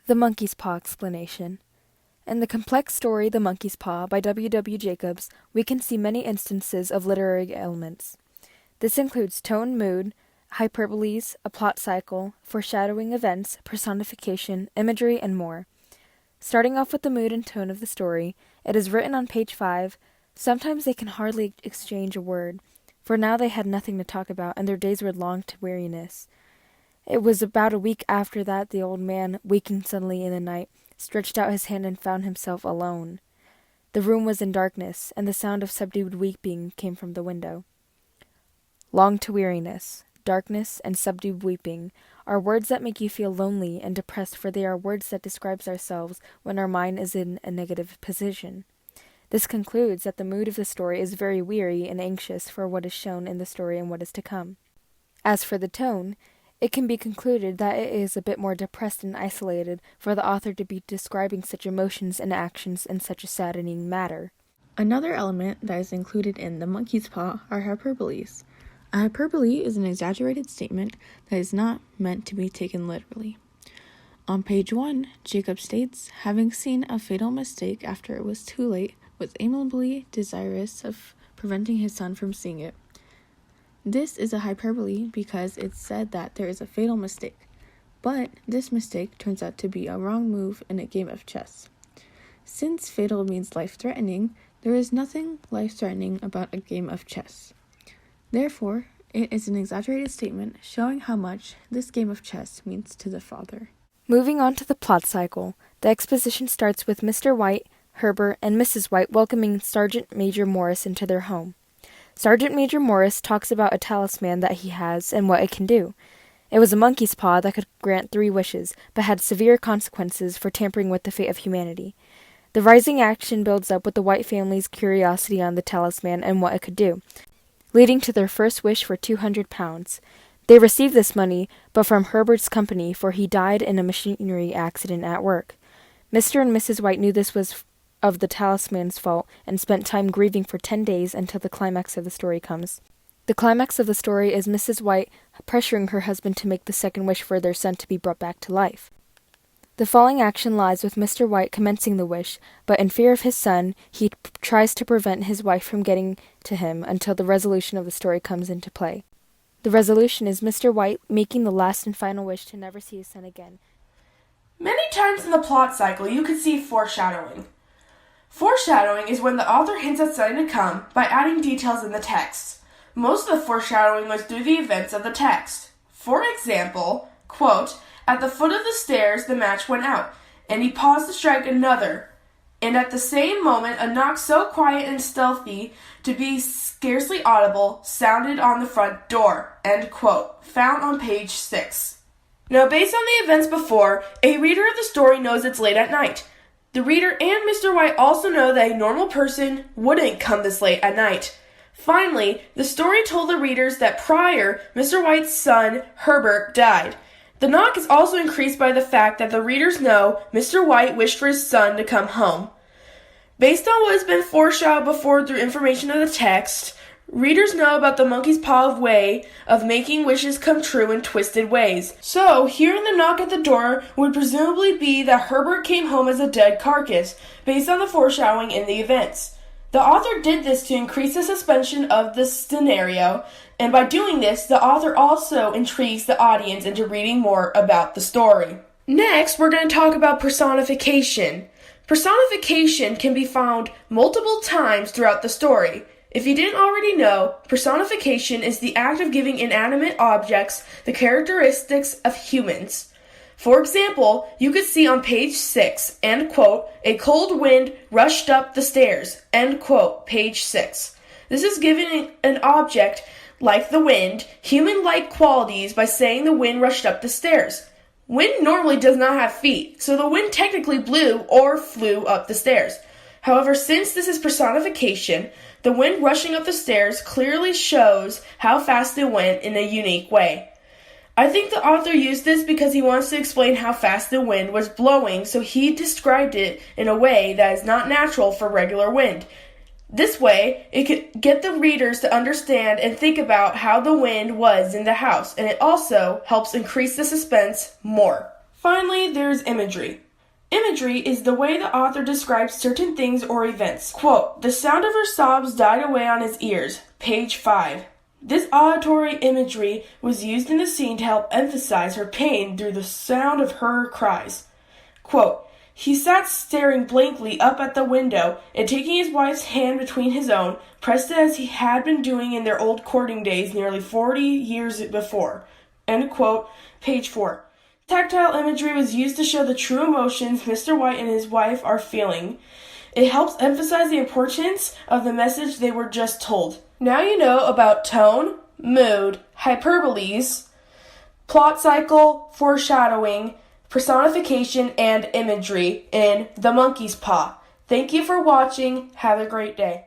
The Monkey's Paw Explanation. In the complex story The Monkey's Paw by W. W. Jacobs, we can see many instances of literary elements. This includes tone, mood, hyperboles, a plot cycle, foreshadowing events, personification, imagery, and more. Starting off with the mood and tone of the story, it is written on page 5. Sometimes they can hardly exchange a word, for now they had nothing to talk about, and their days were long to weariness. It was about a week after that the old man, waking suddenly in the night, stretched out his hand and found himself alone. The room was in darkness, and the sound of subdued weeping came from the window. Long to weariness, darkness, and subdued weeping are words that make you feel lonely and depressed, for they are words that describe ourselves when our mind is in a negative position. This concludes that the mood of the story is very weary and anxious for what is shown in the story and what is to come. As for the tone, it can be concluded that it is a bit more depressed and isolated for the author to be describing such emotions and actions in such a saddening manner. Another element that is included in The Monkey's Paw are hyperboles. A hyperbole is an exaggerated statement that is not meant to be taken literally. On page 1, Jacob states, having seen a fatal mistake after it was too late, was amiably desirous of preventing his son from seeing it. This is a hyperbole because it's said that there is a fatal mistake, but this mistake turns out to be a wrong move in a game of chess. Since fatal means life-threatening, there is nothing life-threatening about a game of chess. Therefore, it is an exaggerated statement showing how much this game of chess means to the father. Moving on to the plot cycle, the exposition starts with Mr. White, Herbert, and Mrs. White welcoming Sergeant Major Morris into their home. Sergeant Major Morris talks about a talisman that he has and what it can do. It was a monkey's paw that could grant 3 wishes, but had severe consequences for tampering with the fate of humanity. The rising action builds up with the White family's curiosity on the talisman and what it could do, leading to their first wish for £200. They received this money, but from Herbert's company, for he died in a machinery accident at work. Mr. and Mrs. White knew this was of the talisman's fault and spent time grieving for 10 days until the climax of the story comes. The climax of the story is Mrs. White pressuring her husband to make the second wish for their son to be brought back to life. The following action lies with Mr. White commencing the wish, but in fear of his son, he tries to prevent his wife from getting to him until the resolution of the story comes into play. The resolution is Mr. White making the last and final wish to never see his son again. Many times in the plot cycle, you could see foreshadowing. Foreshadowing is when the author hints at something to come by adding details in the text. Most of the foreshadowing was through the events of the text. For example, quote, at the foot of the stairs the match went out, and he paused to strike another. And at the same moment a knock so quiet and stealthy to be scarcely audible sounded on the front door, end quote, found on page 6. Now, based on the events before, a reader of the story knows it's late at night. The reader and Mr. White also know that a normal person wouldn't come this late at night. Finally, the story told the readers that prior, Mr. White's son, Herbert, died. The knock is also increased by the fact that the readers know Mr. White wished for his son to come home. Based on what has been foreshadowed before through information of the text, readers know about the monkey's paw way of making wishes come true in twisted ways. So, hearing the knock at the door would presumably be that Herbert came home as a dead carcass, based on the foreshadowing in the events. The author did this to increase the suspension of the scenario, and by doing this, the author also intrigues the audience into reading more about the story. Next, we're going to talk about personification. Personification can be found multiple times throughout the story. If you didn't already know, personification is the act of giving inanimate objects the characteristics of humans. For example, you could see on page 6, end quote, a cold wind rushed up the stairs, end quote, page 6. This is giving an object, like the wind, human-like qualities by saying the wind rushed up the stairs. Wind normally does not have feet, so the wind technically blew or flew up the stairs. However, since this is personification, the wind rushing up the stairs clearly shows how fast it went in a unique way. I think the author used this because he wants to explain how fast the wind was blowing, so he described it in a way that is not natural for regular wind. This way, it could get the readers to understand and think about how the wind was in the house, and it also helps increase the suspense more. Finally, there's imagery. Imagery is the way the author describes certain things or events. Quote, "The sound of her sobs died away on his ears." Page 5. This auditory imagery was used in the scene to help emphasize her pain through the sound of her cries. Quote, "He sat staring blankly up at the window, and taking his wife's hand between his own, pressed it as he had been doing in their old courting days nearly 40 years before." End quote. Page 4. Tactile imagery was used to show the true emotions Mr. White and his wife are feeling. It helps emphasize the importance of the message they were just told. Now you know about tone, mood, hyperboles, plot cycle, foreshadowing, personification, and imagery in The Monkey's Paw. Thank you for watching. Have a great day.